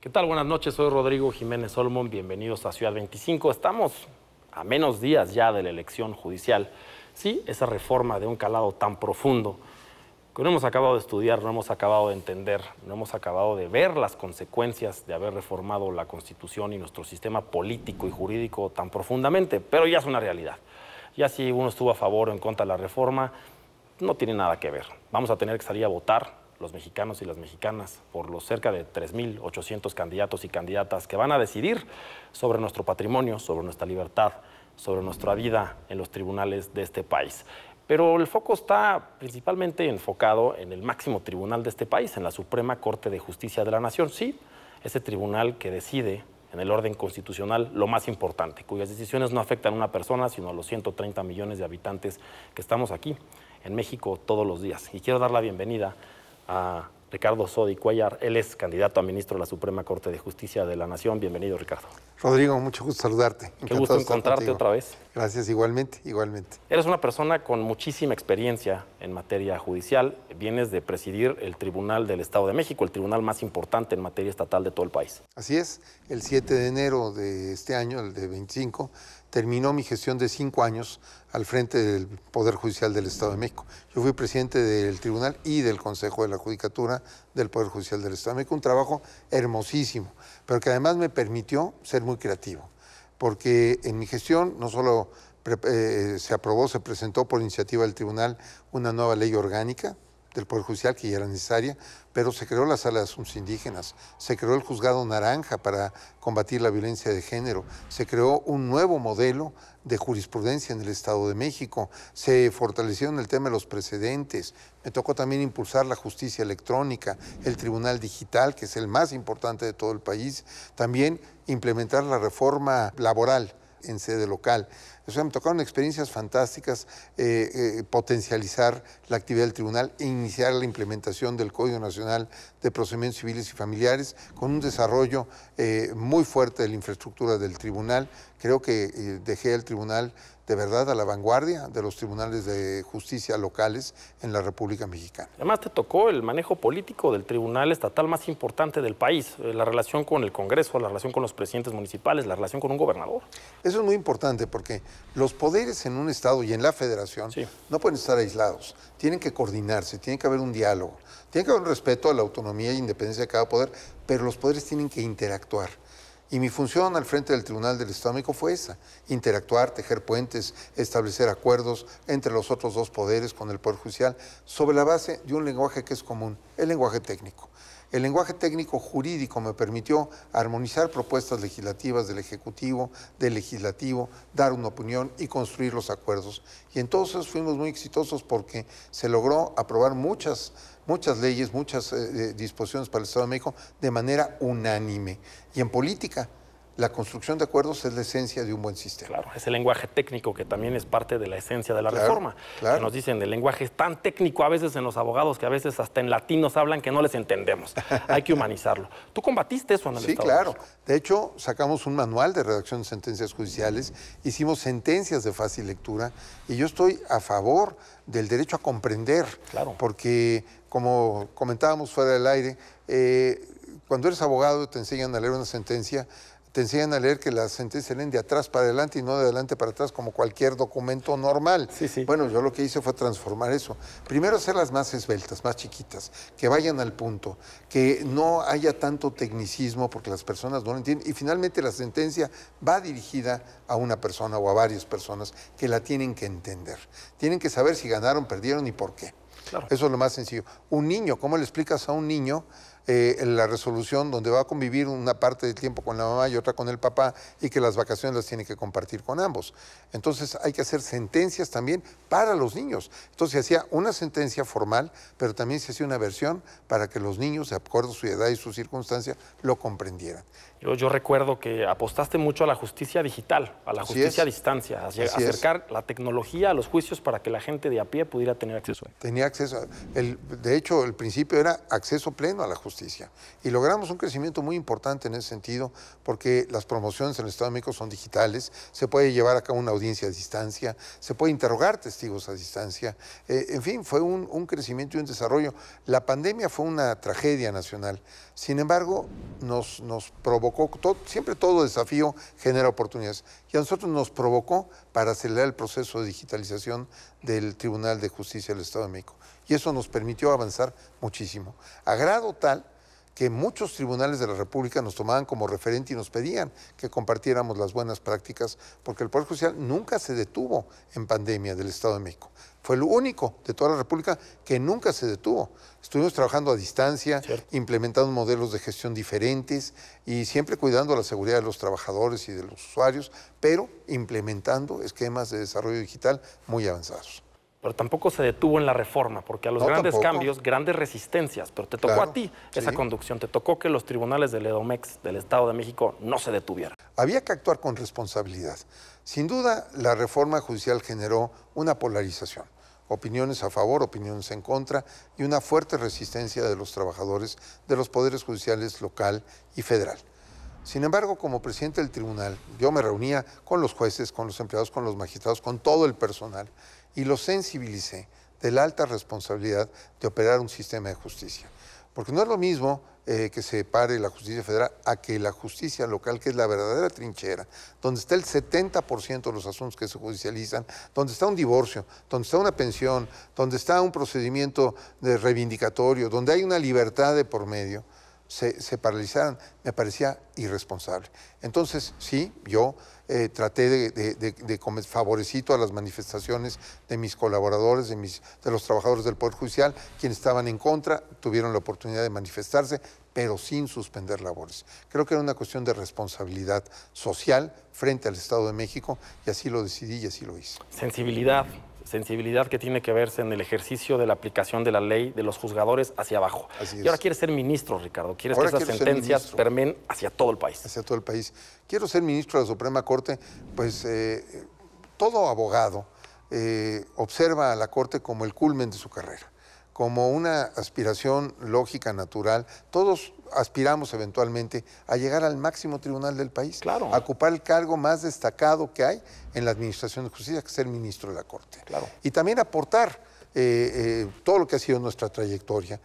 ¿Qué tal? Buenas noches, soy Rodrigo Jiménez Olmos, bienvenidos a Ciudad 25. Estamos a menos días ya de la elección judicial. Sí, esa reforma de un calado tan profundo que no hemos acabado de estudiar, no hemos acabado de entender, no hemos acabado de ver las consecuencias de haber reformado la Constitución y nuestro sistema político y jurídico tan profundamente, pero ya es una realidad. Ya si uno estuvo a favor o en contra de la reforma, no tiene nada que ver. Vamos a tener que salir a votar, los mexicanos y las mexicanas, por los cerca de 3.800 candidatos y candidatas que van a decidir sobre nuestro patrimonio, sobre nuestra libertad, sobre nuestra vida en los tribunales de este país. Pero el foco está principalmente enfocado en el máximo tribunal de este país, en la Suprema Corte de Justicia de la Nación. Sí, ese tribunal que decide en el orden constitucional lo más importante, cuyas decisiones no afectan a una persona, sino a los 130 millones de habitantes que estamos aquí en México todos los días. Y quiero dar la bienvenida a Ricardo Sodi Cuéllar. Él es candidato a ministro de la Suprema Corte de Justicia de la Nación. Bienvenido, Ricardo. Rodrigo, mucho gusto saludarte. Qué gusto encontrarte otra vez. Gracias, igualmente, igualmente. Eres una persona con muchísima experiencia en materia judicial. Vienes de presidir el Tribunal del Estado de México, el tribunal más importante en materia estatal de todo el país. Así es, el 7 de enero de este año, el de 25, terminó mi gestión de 5 años al frente del Poder Judicial del Estado de México. Yo fui presidente del tribunal y del Consejo de la Judicatura del Poder Judicial del Estado de México, un trabajo hermosísimo, pero que además me permitió ser muy creativo, porque en mi gestión no solo se aprobó, se presentó por iniciativa del tribunal una nueva ley orgánica del Poder Judicial, que ya era necesaria, pero se creó la Sala de Asuntos Indígenas, se creó el Juzgado Naranja para combatir la violencia de género, se creó un nuevo modelo de jurisprudencia en el Estado de México, se fortalecieron el tema de los precedentes, me tocó también impulsar la justicia electrónica, el Tribunal Digital, que es el más importante de todo el país, también implementar la reforma laboral en sede local. O sea, me tocaron experiencias fantásticas, potencializar la actividad del tribunal e iniciar la implementación del Código Nacional de Procedimientos Civiles y Familiares con un desarrollo muy fuerte de la infraestructura del tribunal. Creo que dejé el tribunal de verdad a la vanguardia de los tribunales de justicia locales en la República Mexicana. Además te tocó el manejo político del tribunal estatal más importante del país, la relación con el Congreso, la relación con los presidentes municipales, la relación con un gobernador. Eso es muy importante porque los poderes en un estado y en la federación no pueden estar aislados, tienen que coordinarse, tiene que haber un diálogo, tiene que haber un respeto a la autonomía e independencia de cada poder, pero los poderes tienen que interactuar. Y mi función al frente del Tribunal del Estado de México fue esa, interactuar, tejer puentes, establecer acuerdos entre los otros dos poderes con el Poder Judicial sobre la base de un lenguaje que es común, el lenguaje técnico. El lenguaje técnico jurídico me permitió armonizar propuestas legislativas del Ejecutivo, del Legislativo, dar una opinión y construir los acuerdos. Y en todos esos fuimos muy exitosos porque se logró aprobar muchas leyes, muchas disposiciones para el Estado de México de manera unánime. Y en política, la construcción de acuerdos es la esencia de un buen sistema. Claro, ese lenguaje técnico que también es parte de la esencia de la reforma. Claro. Que nos dicen, el lenguaje es tan técnico a veces en los abogados que a veces hasta en latín nos hablan que no les entendemos. Hay que humanizarlo. ¿Tú combatiste eso en el Estado? Sí, claro. De hecho, sacamos un manual de redacción de sentencias judiciales, hicimos sentencias de fácil lectura y yo estoy a favor del derecho a comprender. Claro. Porque, como comentábamos fuera del aire, cuando eres abogado te enseñan a leer una sentencia, te enseñan a leer que las sentencias se leen de atrás para adelante y no de adelante para atrás como cualquier documento normal. Sí. Bueno, yo lo que hice fue transformar eso. Primero hacerlas más esbeltas, más chiquitas, que vayan al punto, que no haya tanto tecnicismo porque las personas no lo entienden. Y finalmente la sentencia va dirigida a una persona o a varias personas que la tienen que entender. Tienen que saber si ganaron, perdieron y por qué. Claro. Eso es lo más sencillo. Un niño, ¿cómo le explicas a un niño la resolución donde va a convivir una parte del tiempo con la mamá y otra con el papá y que las vacaciones las tiene que compartir con ambos? Entonces hay que hacer sentencias también para los niños. Entonces se hacía una sentencia formal, pero también se hacía una versión para que los niños, de acuerdo a su edad y su circunstancia, lo comprendieran. Yo recuerdo que apostaste mucho a la justicia digital, a la justicia a distancia, acercar la tecnología a los juicios para que la gente de a pie pudiera tener acceso. Tenía acceso. De hecho, el principio era acceso pleno a la justicia. justicia. Y logramos un crecimiento muy importante en ese sentido, porque las promociones en el Estado de México son digitales, se puede llevar a cabo una audiencia a distancia, se puede interrogar testigos a distancia. En fin, fue un crecimiento y un desarrollo. La pandemia fue una tragedia nacional. Sin embargo, nos provocó, siempre todo desafío genera oportunidades, y a nosotros nos provocó para acelerar el proceso de digitalización del Tribunal de Justicia del Estado de México. Y eso nos permitió avanzar muchísimo, a grado tal que muchos tribunales de la República nos tomaban como referente y nos pedían que compartiéramos las buenas prácticas, porque el Poder Judicial nunca se detuvo en pandemia del Estado de México. Fue el único de toda la República que nunca se detuvo. Estuvimos trabajando a distancia, implementando modelos de gestión diferentes y siempre cuidando la seguridad de los trabajadores y de los usuarios, pero implementando esquemas de desarrollo digital muy avanzados. Pero tampoco se detuvo en la reforma, porque a los grandes cambios, grandes resistencias, pero te tocó a ti esa conducción, te tocó que los tribunales del EDOMEX, del Estado de México, no se detuvieran. Había que actuar con responsabilidad. Sin duda, la reforma judicial generó una polarización, opiniones a favor, opiniones en contra, y una fuerte resistencia de los trabajadores de los poderes judiciales local y federal. Sin embargo, como presidente del tribunal, yo me reunía con los jueces, con los empleados, con los magistrados, con todo el personal, y los sensibilicé de la alta responsabilidad de operar un sistema de justicia. Porque no es lo mismo que se pare la justicia federal a que la justicia local, que es la verdadera trinchera, donde está el 70% de los asuntos que se judicializan, donde está un divorcio, donde está una pensión, donde está un procedimiento de reivindicatorio, donde hay una libertad de por medio, se paralizaran, me parecía irresponsable. Entonces, sí, yo traté de favorecer todas las manifestaciones de mis colaboradores, de los trabajadores del Poder Judicial, quienes estaban en contra, tuvieron la oportunidad de manifestarse, pero sin suspender labores. Creo que era una cuestión de responsabilidad social frente al Estado de México, y así lo decidí y así lo hice. Sensibilidad que tiene que verse en el ejercicio de la aplicación de la ley de los juzgadores hacia abajo. Así es. Y ahora quieres ser ministro, Ricardo. Quieres que esas sentencias permeen hacia todo el país. Hacia todo el país. Quiero ser ministro de la Suprema Corte, pues todo abogado observa a la Corte como el culmen de su carrera, como una aspiración lógica, natural. Todos aspiramos eventualmente a llegar al máximo tribunal del país, a ocupar el cargo más destacado que hay en la administración de justicia, que es ser ministro de la Corte. Y también aportar todo lo que ha sido nuestra trayectoria,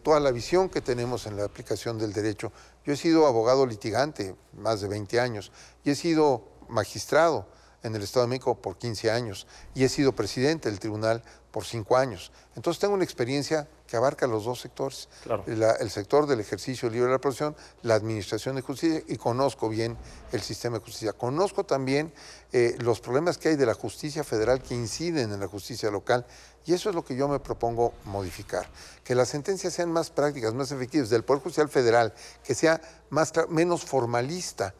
toda la visión que tenemos en la aplicación del derecho. Yo he sido abogado litigante más de 20 años y he sido magistrado en el Estado de México por 15 años y he sido presidente del tribunal por 5 años. Entonces tengo una experiencia que abarca los dos sectores, el sector del ejercicio libre de la profesión, la administración de justicia, y conozco bien el sistema de justicia. Conozco también los problemas que hay de la justicia federal que inciden en la justicia local, y eso es lo que yo me propongo modificar, que las sentencias sean más prácticas, más efectivas, del Poder Judicial Federal, que sea menos formalista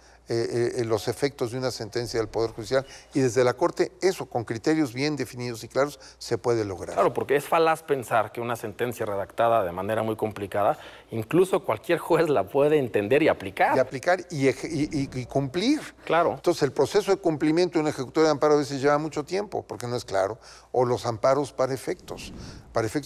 los efectos de una sentencia del Poder Judicial, y desde la Corte eso, con criterios bien definidos y claros, se puede lograr. Claro, porque es falaz pensar que una sentencia redactada de manera muy complicada, incluso cualquier juez la puede entender y aplicar. Y cumplir. Claro. Entonces, el proceso de cumplimiento de un ejecutorio de amparo a veces lleva mucho tiempo, porque no es claro, o los amparos para efectos,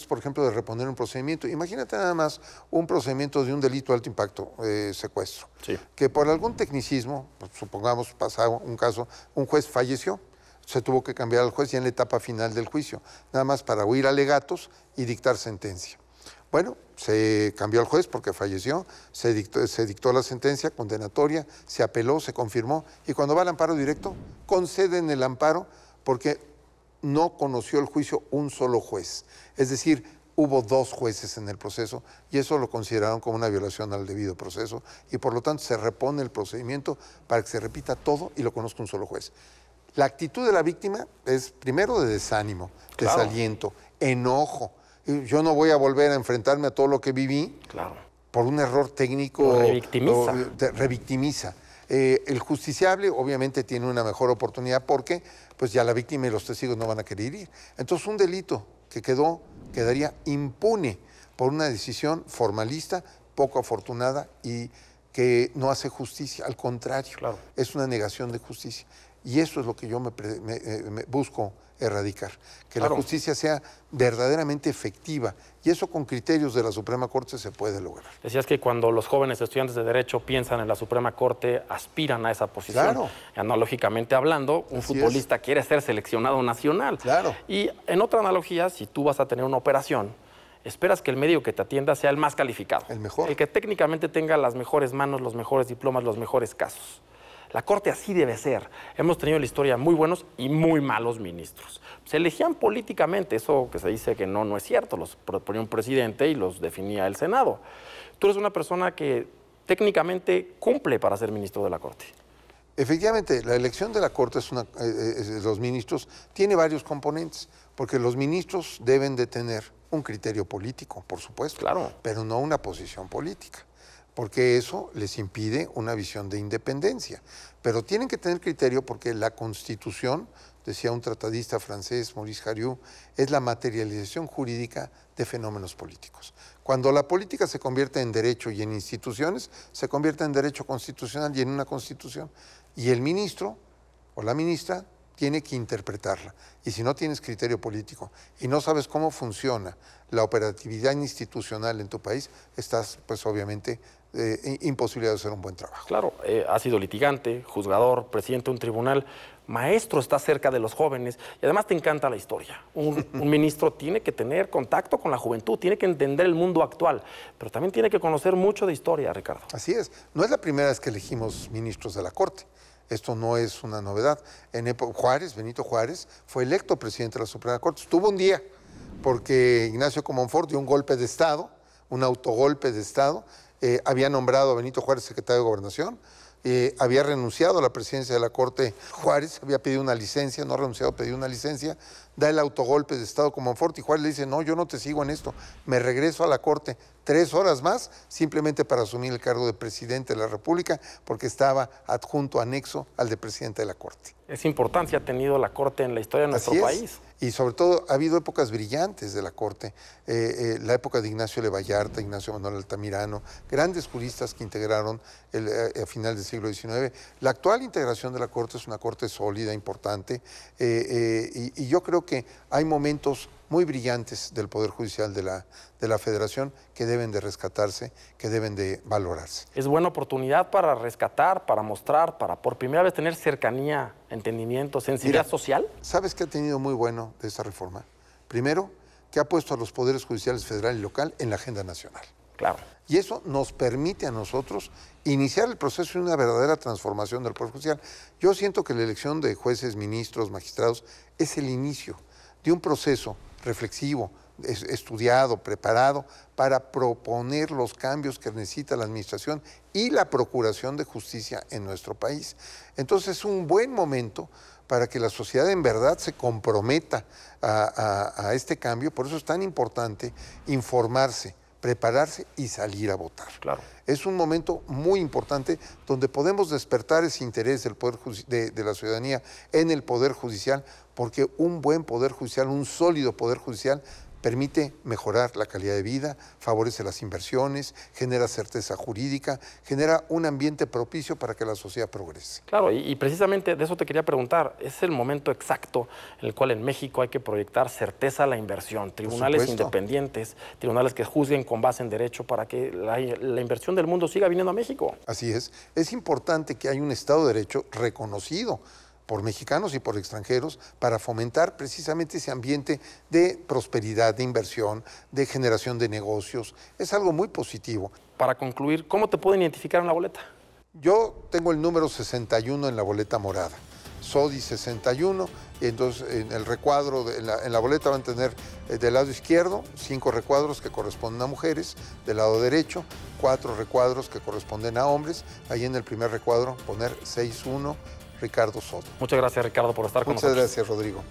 por ejemplo, de reponer un procedimiento. Imagínate nada más un procedimiento de un delito de alto impacto, secuestro, que por algún tecnicismo, pues, supongamos pasado un caso, un juez falleció, se tuvo que cambiar al juez ya en la etapa final del juicio, nada más para huir alegatos y dictar sentencia. Bueno, se cambió al juez porque falleció, se dictó la sentencia condenatoria, se apeló, se confirmó, y cuando va al amparo directo, conceden el amparo porque no conoció el juicio un solo juez. Es decir, hubo 2 jueces en el proceso y eso lo consideraron como una violación al debido proceso, y por lo tanto se repone el procedimiento para que se repita todo y lo conozca un solo juez. La actitud de la víctima es primero de desánimo, desaliento, enojo. Yo no voy a volver a enfrentarme a todo lo que viví por un error técnico. Revictimiza. El justiciable obviamente tiene una mejor oportunidad porque pues ya la víctima y los testigos no van a querer ir. Entonces un delito que quedaría impune por una decisión formalista, poco afortunada y que no hace justicia, al contrario, es una negación de justicia. Y eso es lo que yo me busco erradicar, que Claro. la justicia sea verdaderamente efectiva, y eso con criterios de la Suprema Corte se puede lograr. Decías que cuando los jóvenes estudiantes de Derecho piensan en la Suprema Corte, aspiran a esa posición. Claro. Analógicamente hablando, un Así futbolista quiere ser seleccionado nacional. Claro. Y en otra analogía, si tú vas a tener una operación, esperas que el médico que te atienda sea el más calificado. El mejor. El que técnicamente tenga las mejores manos, los mejores diplomas, los mejores casos. La Corte así debe ser. Hemos tenido en la historia muy buenos y muy malos ministros. Se elegían políticamente, eso que se dice que no es cierto. Los proponía un presidente y los definía el Senado. Tú eres una persona que técnicamente cumple para ser ministro de la Corte. Efectivamente, la elección de la Corte los ministros tiene varios componentes, porque los ministros deben de tener un criterio político, por supuesto, Claro. pero no una posición política, porque eso les impide una visión de independencia. Pero tienen que tener criterio porque la Constitución, decía un tratadista francés, Maurice Harieu, es la materialización jurídica de fenómenos políticos. Cuando la política se convierte en derecho y en instituciones, se convierte en derecho constitucional y en una constitución. Y el ministro o la ministra tiene que interpretarla. Y si no tienes criterio político y no sabes cómo funciona la operatividad institucional en tu país, estás pues obviamente imposibilitado de hacer un buen trabajo. Claro, ha sido litigante, juzgador, presidente de un tribunal, maestro, está cerca de los jóvenes y además te encanta la historia. Un ministro tiene que tener contacto con la juventud, tiene que entender el mundo actual, pero también tiene que conocer mucho de historia, Ricardo. Así es. No es la primera vez que elegimos ministros de la Corte. Esto no es una novedad. En época Benito Juárez, fue electo presidente de la Suprema Corte. Estuvo un día porque Ignacio Comonfort dio un golpe de Estado, un autogolpe de Estado. Había nombrado a Benito Juárez secretario de Gobernación, había renunciado a la presidencia de la Corte Juárez, había pedido una licencia, no ha renunciado, pedido una licencia, da el autogolpe de Estado Comonfort y Juárez le dice, no, yo no te sigo en esto, me regreso a la Corte 3 horas más, simplemente para asumir el cargo de presidente de la República, porque estaba adjunto, anexo al de presidente de la Corte. ¿Esa importancia ha tenido la Corte en la historia de nuestro país? Y sobre todo ha habido épocas brillantes de la Corte, la época de Ignacio L. Vallarta, Ignacio Manuel Altamirano, grandes juristas que integraron a final del siglo XIX. La actual integración de la Corte es una Corte sólida, importante, y yo creo que hay momentos muy brillantes del Poder Judicial de la Federación que deben de rescatarse, que deben de valorarse. Es buena oportunidad para rescatar, para mostrar, para por primera vez tener cercanía, entendimiento, sensibilidad social. ¿Sabes qué ha tenido muy bueno de esta reforma? Primero, que ha puesto a los poderes judiciales federal y local en la agenda nacional. Claro. Y eso nos permite a nosotros iniciar el proceso de una verdadera transformación del Poder Judicial. Yo siento que la elección de jueces, ministros, magistrados es el inicio de un proceso reflexivo, estudiado, preparado, para proponer los cambios que necesita la administración y la procuración de justicia en nuestro país. Entonces es un buen momento para que la sociedad en verdad se comprometa a este cambio. Por eso es tan importante informarse, prepararse y salir a votar. Claro. Es un momento muy importante donde podemos despertar ese interés del poder de la ciudadanía en el Poder Judicial, porque un buen Poder Judicial, un sólido Poder Judicial, permite mejorar la calidad de vida, favorece las inversiones, genera certeza jurídica, genera un ambiente propicio para que la sociedad progrese. Claro, y precisamente de eso te quería preguntar. Es el momento exacto en el cual en México hay que proyectar certeza a la inversión, tribunales independientes, tribunales que juzguen con base en derecho para que la inversión del mundo siga viniendo a México. Así es. Es importante que haya un Estado de Derecho reconocido por mexicanos y por extranjeros, para fomentar precisamente ese ambiente de prosperidad, de inversión, de generación de negocios. Es algo muy positivo. Para concluir, ¿cómo te pueden identificar en la boleta? Yo tengo el número 61 en la boleta morada, SODI 61, y entonces en el recuadro, en la boleta van a tener del lado izquierdo 5 recuadros que corresponden a mujeres, del lado derecho 4 recuadros que corresponden a hombres, ahí en el primer recuadro poner 61, Ricardo Soto. Muchas gracias, Ricardo, por estar con nosotros. Muchas gracias, Rodrigo.